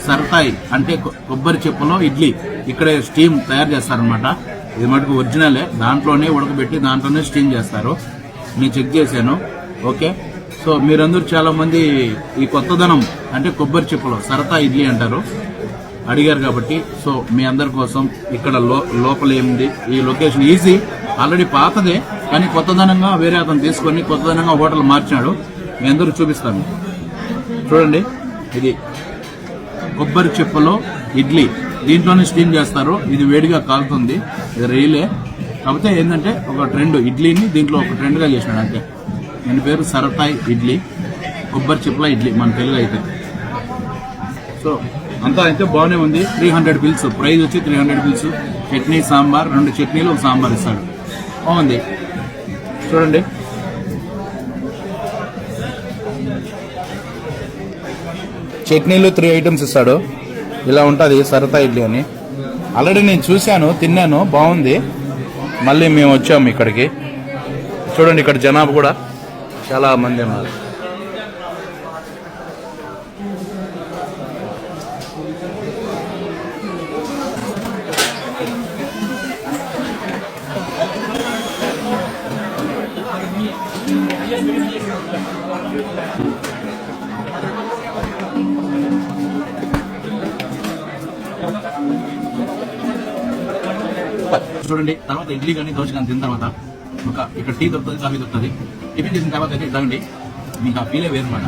సరతాయి అంటే కొబ్బరి చెప్పులో ఇడ్లీ ఇక్కడే స్టీమ్ తయారు చేస్తారనమాట. ఇది మటుకు ఒరిజినలే, దాంట్లోనే ఉడకబెట్టి దాంట్లోనే స్టీమ్ చేస్తారు. నేను చెక్ చేశాను. ఓకే, సో మీరందరూ చాలా మంది ఈ కొత్తదనం అంటే కొబ్బరి చెప్పులో సరతా ఇడ్లీ అంటారు అడిగారు కాబట్టి, సో మీ అందరి కోసం ఇక్కడ లోపల ఏముంది, ఈ లొకేషన్ ఈజీ, ఆల్రెడీ పాతదే కానీ కొత్తదనంగా వేరే అతను తీసుకొని కొత్తదనంగా హోటల్ మార్చాడు. మీ అందరూ చూపిస్తాను. చూడండి, ఇది కొబ్బరి చెప్పులో ఇడ్లీ, దీంట్లోనే స్టీమ్ చేస్తారు. ఇది వేడిగా కాలుతుంది, ఇది రైలే. కాకపోతే ఏంటంటే ఒక ట్రెండ్, ఇడ్లీని దీంట్లో ఒక ట్రెండ్గా చేసినాడు అంతే. దీని పేరు సరతాయి ఇడ్లీ, కొబ్బరి చెప్పుల ఇడ్లీ మన తెలుగు అయితే. సో అంతా అయితే బాగానే ఉంది. 300 బిల్స్, ప్రైస్ వచ్చి 300 బిల్స్. చట్నీ సాంబార్, 2 చట్నీలు ఒక సాంబార్ ఇస్తాడు. బాగుంది చూడండి. చట్నీలు 3 ఐటమ్స్ ఇస్తాడు. ఇలా ఉంటుంది సరతా ఇడ్లీ అని. ఆల్రెడీ నేను చూశాను, తిన్నాను, బాగుంది. మళ్ళీ మేము వచ్చాము ఇక్కడికి. చూడండి, ఇక్కడ జనాభా కూడా చాలా మంది ఉన్నారు. చూడండి, తర్వాత ఇడ్లీ కానీ దోశ కానీ తిన్న తర్వాత ఇక్కడ టీ దొరుకుతుంది, కాఫీ దొరుకుతుంది. టిఫిన్ చేసిన తర్వాత అయితే ఇట్లాంటి మీకు ఆ ఫీలే వేరు మాట.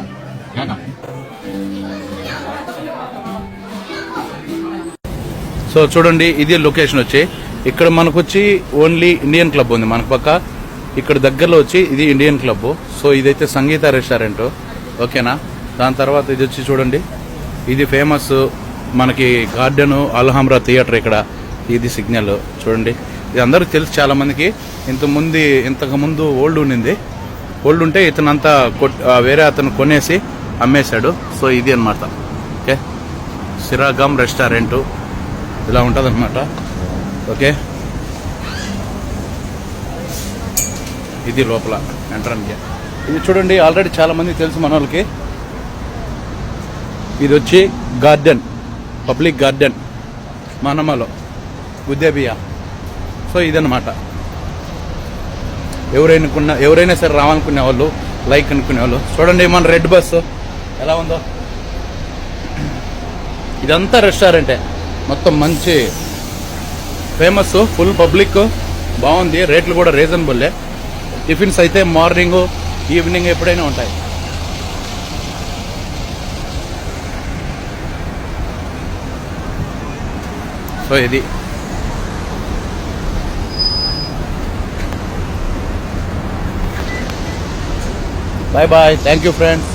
సో చూడండి, ఇది లొకేషన్ వచ్చి ఇక్కడ మనకు వచ్చి ఓన్లీ ఇండియన్ క్లబ్ ఉంది మనకు పక్క. ఇక్కడ దగ్గరలో వచ్చి ఇది ఇండియన్ క్లబ్. సో ఇదైతే సంగీత రెస్టారెంట్, ఓకేనా. దాని తర్వాత ఇది వచ్చి చూడండి, ఇది ఫేమస్ మనకి గార్డెన్ అల్హమ్రా థియేటర్. ఇక్కడ ఇది సిగ్నల్ చూడండి, ఇది అందరికి తెలుసు చాలా మందికి. ఇంతకుముందు ఓల్డ్ ఉండింది. ఓల్డ్ ఉంటే ఇతనంతా వేరే అతను కొనేసి అమ్మేశాడు. సో ఇది అనమాట. ఓకే, సిరాగమ్ రెస్టారెంట్ ఇలా ఉంటుంది అనమాట. ఓకే, ఇది లోపల ఎంట్రన్కి. ఇది చూడండి, ఆల్రెడీ చాలా మంది తెలుసు మన వాళ్ళకి. ఇది వచ్చి గార్డెన్, పబ్లిక్ గార్డెన్ మనమలో ఉద్యాబియా. సో ఇదన్నమాట. ఎవరైనా సరే రావాలనుకునే వాళ్ళు, లైక్ అనుకునే వాళ్ళు చూడండి. మన రెడ్ బస్సు ఎలా ఉందో, ఇదంతా రెస్టారెంటే మొత్తం. మంచి ఫేమస్, ఫుల్ పబ్లిక్, బాగుంది. రేట్లు కూడా రీజనబుల్లే. టిఫిన్స్ అయితే మార్నింగ్ ఈవినింగ్ ఎప్పుడైనా ఉంటాయి. సో ఇది bye bye. Thank you friends.